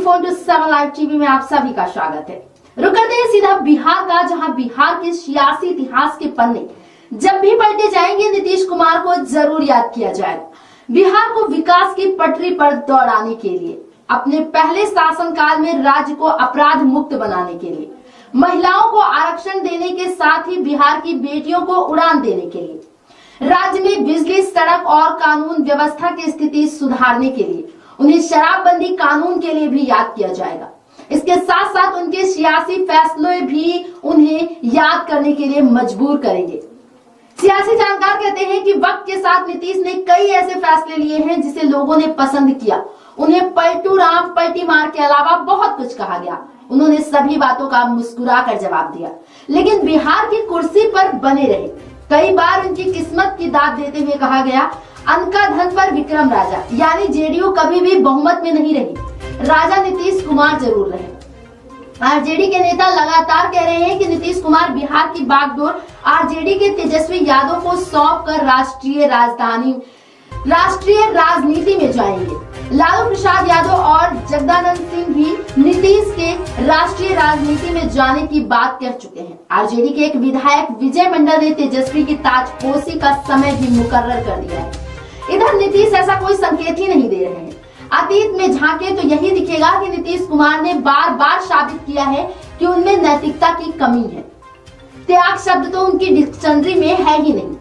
7 live TV में आप सभी का स्वागत है। रुक करते हैं सीधा बिहार का, जहां बिहार के सियासी इतिहास के पन्ने जब भी पलटे जाएंगे नीतीश कुमार को जरूर याद किया जाएगा। बिहार को विकास की पटरी पर दौड़ाने के लिए, अपने पहले शासनकाल में राज्य को अपराध मुक्त बनाने के लिए, महिलाओं को आरक्षण देने के साथ ही बिहार की बेटियों को उड़ान देने के लिए, राज्य में बिजली, सड़क और कानून व्यवस्था की स्थिति सुधारने के लिए, उन्हें शराबबंदी कानून के लिए भी याद किया जाएगा। इसके साथ साथ उनके सियासी फैसले भी उन्हें याद करने के लिए मजबूर करेंगे। सियासी जानकार कहते हैं कि वक्त के साथ नीतीश ने कई ऐसे फैसले लिए हैं जिसे लोगों ने पसंद किया। उन्हें पलटू राम पलटी मार के अलावा बहुत कुछ कहा गया। उन्होंने सभी बातों का मुस्कुरा कर जवाब दिया, लेकिन बिहार की कुर्सी पर बने रहे। कई बार उनकी किस्मत की दाद देते हुए कहा गया, अनका धन पर विक्रम राजा, यानी जेडीयू कभी भी बहुमत में नहीं रही, राजा नीतीश कुमार जरूर रहे। आरजेडी के नेता लगातार कह रहे हैं कि नीतीश कुमार बिहार की बागडोर आरजेडी के तेजस्वी यादव को सौंप कर राष्ट्रीय राजनीति में जाएंगे। लालू प्रसाद यादव और जगदानंद सिंह भी नीतीश के राष्ट्रीय राजनीति में जाने की बात कह चुके हैं। आरजेडी के एक विधायक विजय मंडल ने तेजस्वी की ताजपोशी का समय भी मुकर्रर कर दिया है। इधर नीतीश ऐसा कोई संकेत ही नहीं दे रहे हैं। अतीत में झांके तो यही दिखेगा कि नीतीश कुमार ने बार बार साबित किया है कि उनमें नैतिकता की कमी है। त्याग शब्द तो उनकी डिक्शनरी में है ही नहीं,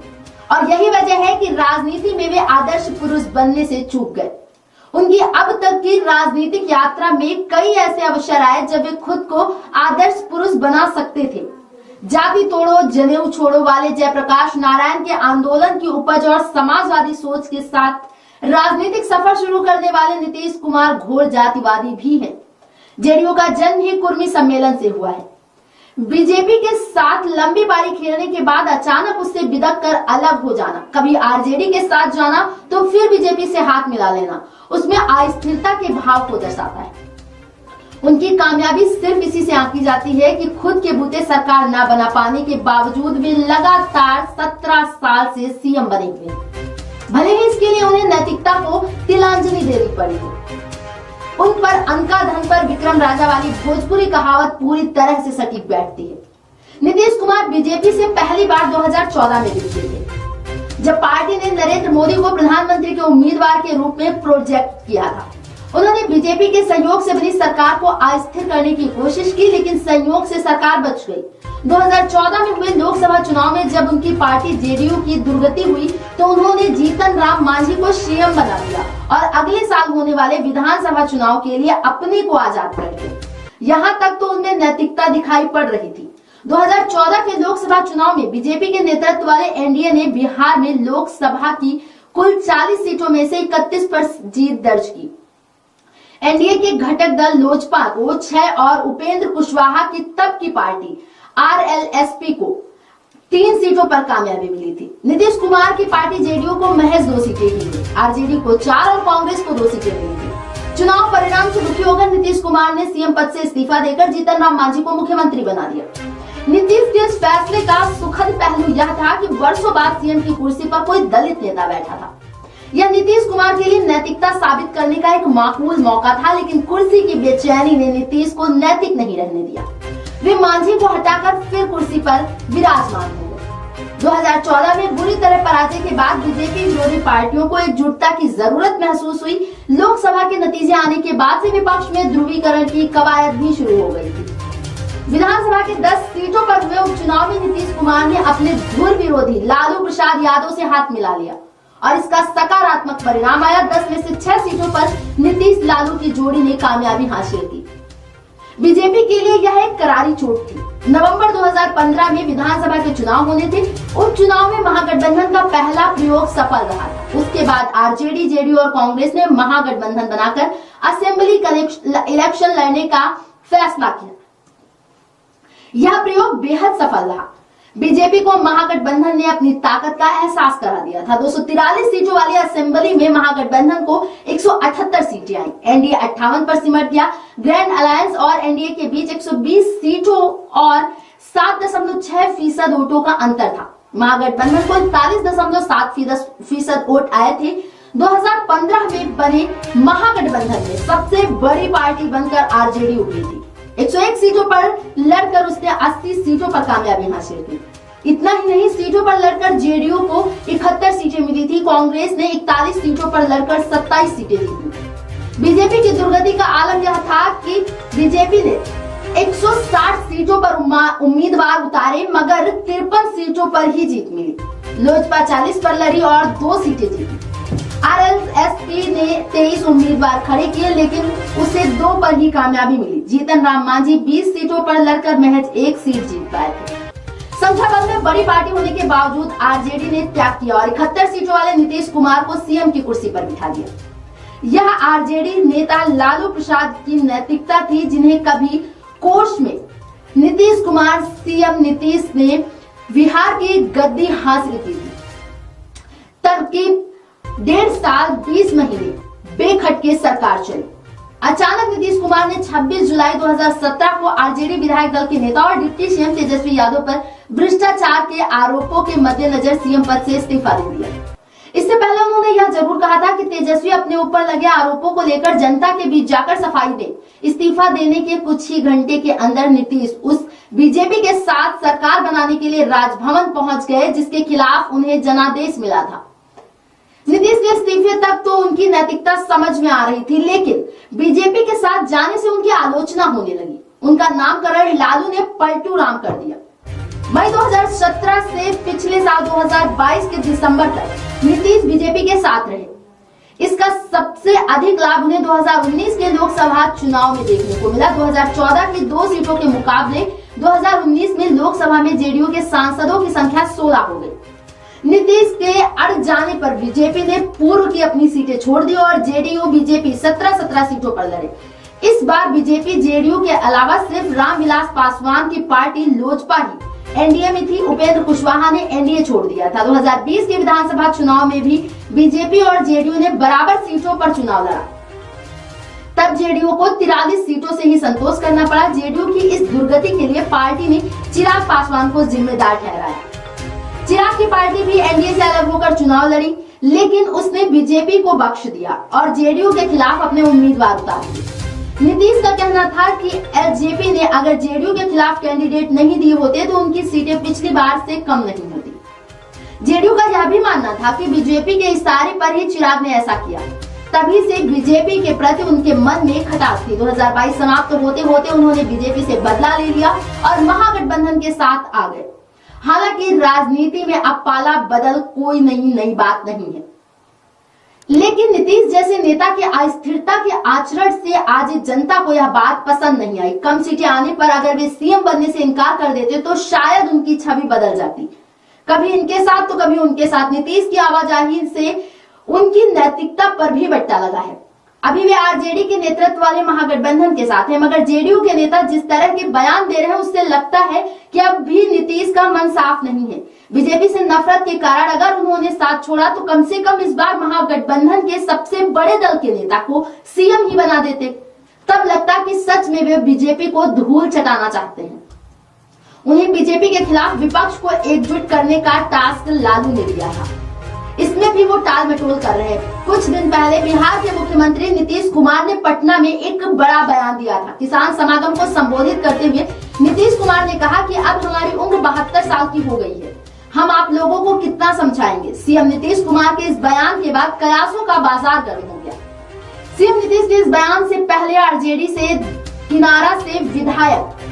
और यही वजह है कि राजनीति में वे आदर्श पुरुष बनने से चूक गए। उनकी अब तक की राजनीतिक यात्रा में कई ऐसे अवसर आए जब वे खुद को आदर्श पुरुष बना सकते थे। जाति तोड़ो जनेऊ छोड़ो वाले जयप्रकाश नारायण के आंदोलन की उपज और समाजवादी सोच के साथ राजनीतिक सफर शुरू करने वाले नीतीश कुमार घोर जातिवादी भी हैं। जेडीयू का जन्म ही कुर्मी सम्मेलन से हुआ है। बीजेपी के साथ लंबी पारी खेलने के बाद अचानक उससे बिदक कर अलग हो जाना, कभी आरजेडी के साथ जाना तो फिर बीजेपी से हाथ मिला लेना, उसमें अस्थिरता के भाव को दर्शाता है। उनकी कामयाबी सिर्फ इसी से आंकी जाती है कि खुद के बूते सरकार न बना पाने के बावजूद वे लगातार 17 साल से सीएम बने हुए हैं। भले ही इसके लिए उन्हें नैतिकता को तिलांजलि देनी पड़ी हो। उन पर अनका धन पर विक्रम राजा वाली भोजपुरी कहावत पूरी तरह से सटीक बैठती है। नीतीश कुमार बीजेपी से पहली बार 2014 में जुड़े थे, जब पार्टी ने नरेंद्र मोदी को प्रधानमंत्री के उम्मीदवार के रूप में प्रोजेक्ट किया था। उन्होंने बीजेपी के सहयोग से बनी सरकार को अस्थिर करने की कोशिश की, लेकिन संयोग से सरकार बच गई। 2014 में हुए लोकसभा चुनाव में जब उनकी पार्टी जेडीयू की दुर्गति हुई तो उन्होंने जीतन राम मांझी को सीएम बना दिया और अगले साल होने वाले विधानसभा चुनाव के लिए अपने को आजाद कर दिया। यहाँ तक तो उनमें नैतिकता दिखाई पड़ रही थी। 2014 के लोकसभा चुनाव में बीजेपी के नेतृत्व वाले एनडीए ने बिहार में लोकसभा की कुल 40 सीटों में से 31 पर जीत दर्ज की। एनडीए के घटक दल लोजपा को 6 और उपेंद्र कुशवाहा की तब की पार्टी आरएलएसपी को 3 सीटों पर कामयाबी मिली थी। नीतीश कुमार की पार्टी जेडीयू को महज 2 सीटें ही मिली, आरजेडी को 4 और कांग्रेस को 2 सीटें मिली थी। चुनाव परिणाम से दुखी होकर नीतीश कुमार ने सीएम पद से इस्तीफा देकर जीतन राम मांझी को मुख्यमंत्री बना दिया। नीतीश के इस फैसले का सुखद पहलू यह था कि वर्षों बाद सीएम की कुर्सी पर कोई दलित नेता बैठा था। यह नीतीश कुमार के लिए नैतिकता साबित करने का एक माकूल मौका था, लेकिन कुर्सी की बेचैनी ने नीतीश को नैतिक नहीं रहने दिया। वे मांझी को हटाकर फिर कुर्सी पर विराजमान हो गए। 2014 में बुरी तरह पराजय के बाद बीजेपी विरोधी पार्टियों को एकजुटता की जरूरत महसूस हुई। लोकसभा के नतीजे आने के बाद से विपक्ष में ध्रुवीकरण की कवायद भी शुरू हो गई थी। विधानसभा के 10 सीटों पर हुए उपचुनाव में नीतीश कुमार ने अपने धुर विरोधी लालू प्रसाद यादव से हाथ मिला लिया और इसका सकारात्मक परिणाम आया। 10 में से 6 सीटों पर नीतीश लालू की जोड़ी ने कामयाबी हासिल की। बीजेपी के लिए यह एक करारी चोट थी। नवंबर 2015 में विधानसभा के चुनाव होने थे। उपचुनाव में महागठबंधन का पहला प्रयोग सफल रहा। उसके बाद आरजेडी, जेडीयू और कांग्रेस ने महागठबंधन बनाकर असेंबली इलेक्शन लड़ने का फैसला किया। यह प्रयोग बेहद सफल रहा। बीजेपी को महागठबंधन ने अपनी ताकत का एहसास करा दिया था। 243 सीटों वाली असेंबली में महागठबंधन को 178 सीटें आई। एनडीए 58 पर सिमट गया। ग्रैंड अलायंस और एनडीए के बीच 120 सीटों और 7.6% वोटों का अंतर था। महागठबंधन को 41.7% वोट आए थे। 2015 में बने महागठबंधन में सबसे बड़ी पार्टी बनकर आरजेडी उभरी थी। 101 सीटों पर लड़कर उसने 80 सीटों पर कामयाबी हासिल की। इतना ही नहीं, सीटों पर लड़कर जेडीयू को 71 सीटें मिली थी। कांग्रेस ने 41 सीटों पर लड़कर 27 सीटें जीती। बीजेपी की दुर्गति का आलम यह था कि बीजेपी ने 160 सीटों पर उम्मीदवार उतारे मगर 53 सीटों पर ही जीत मिली। लोजपा 40 पर लड़ी और 2 सीटें जीती। आरएलएसपी ने 23 उम्मीदवार खड़े किए लेकिन उसे 2 पर ही कामयाबी मिली। जीतन राम मांझी 20 सीटों पर लड़कर महज 1 सीट जीत पाए थे। संख्या बल में बड़ी पार्टी होने के बावजूद आरजेडी ने त्याग किया और 71 सीटों वाले नीतीश कुमार को सीएम की कुर्सी पर बिठा दिया। यह आरजेडी नेता लालू प्रसाद की नैतिकता थी, जिन्हें कभी कोष में नीतीश कुमार सीएम नीतीश ने बिहार की गद्दी हासिल की थी। तब की 1.5 साल 20 महीने बेखटके सरकार चली। अचानक नीतीश कुमार ने 26 जुलाई 2017 को आरजेडी विधायक दल के नेता और डिप्टी सीएम तेजस्वी यादव पर भ्रष्टाचार के आरोपों के मद्देनजर सीएम पद से इस्तीफा दे दिया। इससे पहले उन्होंने यह जरूर कहा था कि तेजस्वी अपने ऊपर लगे आरोपों को लेकर जनता के बीच जाकर सफाई दे। इस्तीफा देने के कुछ ही घंटे के अंदर नीतीश उस बीजेपी के साथ सरकार बनाने के लिए राजभवन पहुंच गए, जिसके खिलाफ उन्हें जनादेश मिला था। नीतीश के इस्तीफे तक तो उनकी नैतिकता समझ में आ रही थी, लेकिन बीजेपी के साथ जाने से उनकी आलोचना होने लगी। उनका नामकरण लालू ने पलटू राम कर दिया। मई 2017 से पिछले साल 2022 के दिसंबर तक नीतीश बीजेपी के साथ रहे। इसका सबसे अधिक लाभ उन्हें 2019 के लोकसभा चुनाव में देखने को मिला। 2014 की 2 सीटों के मुकाबले 2019 में लोकसभा में जेडीयू के सांसदों की संख्या 16 हो गई। नीतीश के अड़ जाने पर बीजेपी ने पूर्व की अपनी सीटें छोड़ दी और जेडीयू बीजेपी 17 सीटों पर लड़े। इस बार बीजेपी जेडीयू के अलावा सिर्फ रामविलास पासवान की पार्टी लोजपा ही एनडीए में थी। उपेंद्र कुशवाहा ने एनडीए छोड़ दिया था। 2020 के विधानसभा चुनाव में भी बीजेपी और जेडीयू ने बराबर सीटों पर चुनाव लड़ा। तब जेडीयू को 43 सीटों से ही संतोष करना पड़ा। जेडीयू की इस दुर्गति के लिए पार्टी ने चिराग पासवान को जिम्मेदार ठहराया। चिराग की पार्टी भी एनडीए से अलग होकर चुनाव लड़ी, लेकिन उसने बीजेपी को बख्श दिया और जेडीयू के खिलाफ अपने उम्मीदवार उतार दिए। नीतीश का कहना था कि एलजेपी ने अगर जेडीयू के खिलाफ कैंडिडेट नहीं दिए होते तो उनकी सीटें पिछली बार से कम नहीं होती। जेडीयू का यह भी मानना था कि बीजेपी के इशारे पर ही चिराग ने ऐसा किया। तभी से बीजेपी के प्रति उनके मन में खटास थी। 2022 समाप्त होते होते उन्होंने बीजेपी से बदला ले लिया और महागठबंधन के साथ आ गए। हालांकि राजनीति में अब पाला बदल कोई नई बात नहीं है, लेकिन नीतीश जैसे नेता के अस्थिरता के आचरण से आज जनता को यह बात पसंद नहीं आई। कम सीटें आने पर अगर वे सीएम बनने से इनकार कर देते तो शायद उनकी छवि बदल जाती, कभी इनके साथ तो कभी उनके साथ। नीतीश की आवाजाही से उनकी नैतिकता पर भी बट्टा लगा है। अभी वे आरजेडी के नेतृत्व वाले महागठबंधन के साथ हैं, मगर जेडीयू के नेता जिस तरह के बयान दे रहे हैं उससे लगता है कि अब भी नीतीश का मन साफ नहीं है। बीजेपी से नफरत के कारण अगर उन्होंने साथ छोड़ा तो कम से कम इस बार महागठबंधन के सबसे बड़े दल के नेता को सीएम ही बना देते। तब लगता कि सच में वे बीजेपी को धूल चटाना चाहते हैं। उन्हें बीजेपी के खिलाफ विपक्ष को एकजुट करने का टास्क लालू ने दिया था, इसमें भी वो टाल मटोल कर रहे हैं। कुछ दिन पहले बिहार के मुख्यमंत्री नीतीश कुमार ने पटना में एक बड़ा बयान दिया था। किसान समागम को संबोधित करते हुए नीतीश कुमार ने कहा कि अब हमारी उम्र 72 साल की हो गई है, हम आप लोगों को कितना समझाएंगे। सीएम नीतीश कुमार के इस बयान के बाद कयासों का बाजार गर्म हो गया। सीएम नीतीश के इस बयान से पहले आरजेडी से किनारा से विधायक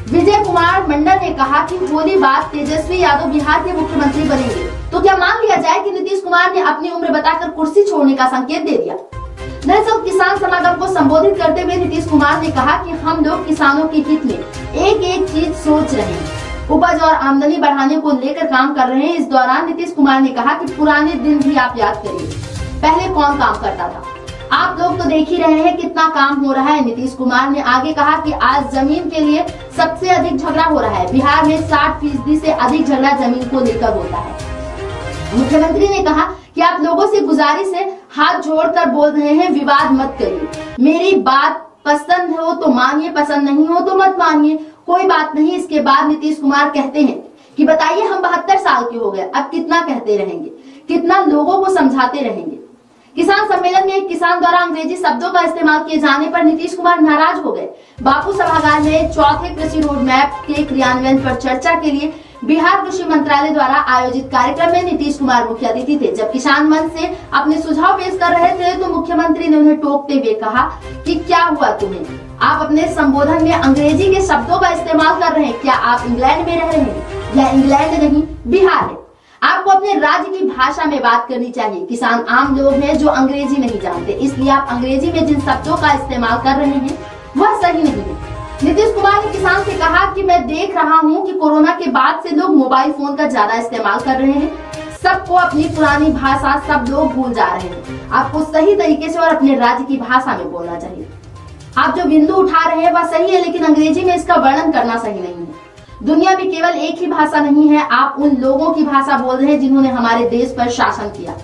विजय कुमार मंडल ने कहा कि होली बाद तेजस्वी यादव बिहार के मुख्यमंत्री बनेंगे तो क्या मान लिया जाए कि नीतीश कुमार ने अपनी उम्र बताकर कुर्सी छोड़ने का संकेत दे दिया। दरअसल किसान समागम को संबोधित करते हुए नीतीश कुमार ने कहा कि हम लोग किसानों के हित में एक एक चीज सोच रहे हैं, उपज और आमदनी बढ़ाने को लेकर काम कर रहे हैं। इस दौरान नीतीश कुमार ने कहा कि पुराने दिन भी आप याद करिए, पहले कौन काम करता था, आप लोग तो देख ही रहे हैं कितना काम हो रहा है। नीतीश कुमार ने आगे कहा कि आज जमीन के लिए सबसे अधिक झगड़ा हो रहा है। बिहार में 60% से अधिक झगड़ा जमीन को लेकर होता है। मुख्यमंत्री ने कहा कि आप लोगों से गुजारिश है, हाथ जोड़कर बोल रहे हैं, विवाद मत करिए। मेरी बात पसंद हो तो मानिए, पसंद नहीं हो तो मत मानिए, कोई बात नहीं। इसके बाद नीतीश कुमार कहते हैं कि बताइए हम 72 साल के हो गए, अब कितना कहते रहेंगे, कितना लोगों को समझाते रहेंगे। किसान सम्मेलन में एक किसान द्वारा अंग्रेजी शब्दों का इस्तेमाल किए जाने पर नीतीश कुमार नाराज हो गए। बापू सभागार में चौथे कृषि रोड मैप के क्रियान्वयन पर चर्चा के लिए बिहार कृषि मंत्रालय द्वारा आयोजित कार्यक्रम में नीतीश कुमार मुख्य अतिथि थे। जब किसान मंच से अपने सुझाव पेश कर रहे थे तो मुख्यमंत्री ने उन्हें टोकते हुए कहा कि क्या हुआ तुम्हें, आप अपने संबोधन में अंग्रेजी के शब्दों का इस्तेमाल कर रहे हैं। क्या आप इंग्लैंड में रह रहे हैं? यह इंग्लैंड नहीं बिहार है। आपको अपने राज्य की भाषा में बात करनी चाहिए। किसान आम लोग हैं जो अंग्रेजी नहीं जानते, इसलिए आप अंग्रेजी में जिन शब्दों का इस्तेमाल कर रहे हैं वह सही नहीं है। नीतीश कुमार ने किसान से कहा कि मैं देख रहा हूं कि कोरोना के बाद से लोग मोबाइल फोन का ज्यादा इस्तेमाल कर रहे हैं। सबको अपनी पुरानी भाषा सब लोग भूल जा रहे हैं। आपको सही तरीके से और अपने राज्य की भाषा में बोलना चाहिए। आप जो बिंदु उठा रहे हैं वह सही है, लेकिन अंग्रेजी में इसका वर्णन करना सही नहीं है। दुनिया में केवल एक ही भाषा नहीं है, आप उन लोगों की भाषा बोल रहे हैं जिन्होंने हमारे देश पर शासन किया।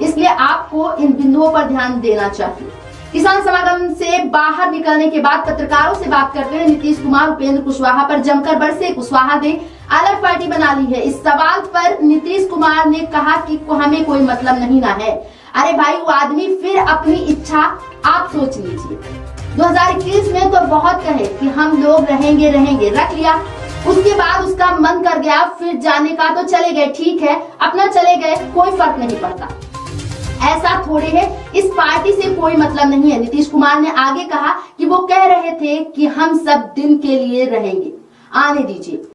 इसलिए आपको इन बिंदुओं पर ध्यान देना चाहिए। किसान समागम से बाहर निकलने के बाद पत्रकारों से बात करते हुए नीतीश कुमार उपेंद्र कुशवाहा पर जमकर बरसे। कुशवाहा ने अलग पार्टी बना ली है। इस सवाल पर नीतीश कुमार ने कहा कि हमें कोई मतलब नहीं ना है। अरे भाई, वो आदमी फिर अपनी इच्छा आप सोच लीजिए। 2021 में तो बहुत कहे कि हम लोग रहेंगे, रख लिया। उसके बाद उसका मन कर गया फिर जाने का तो चले गए, ठीक है, अपना चले गए, कोई फर्क नहीं पड़ता। ऐसा थोड़े है, इस पार्टी से कोई मतलब नहीं है। नीतीश कुमार ने आगे कहा कि वो कह रहे थे कि हम सब दिन के लिए रहेंगे, आने दीजिए।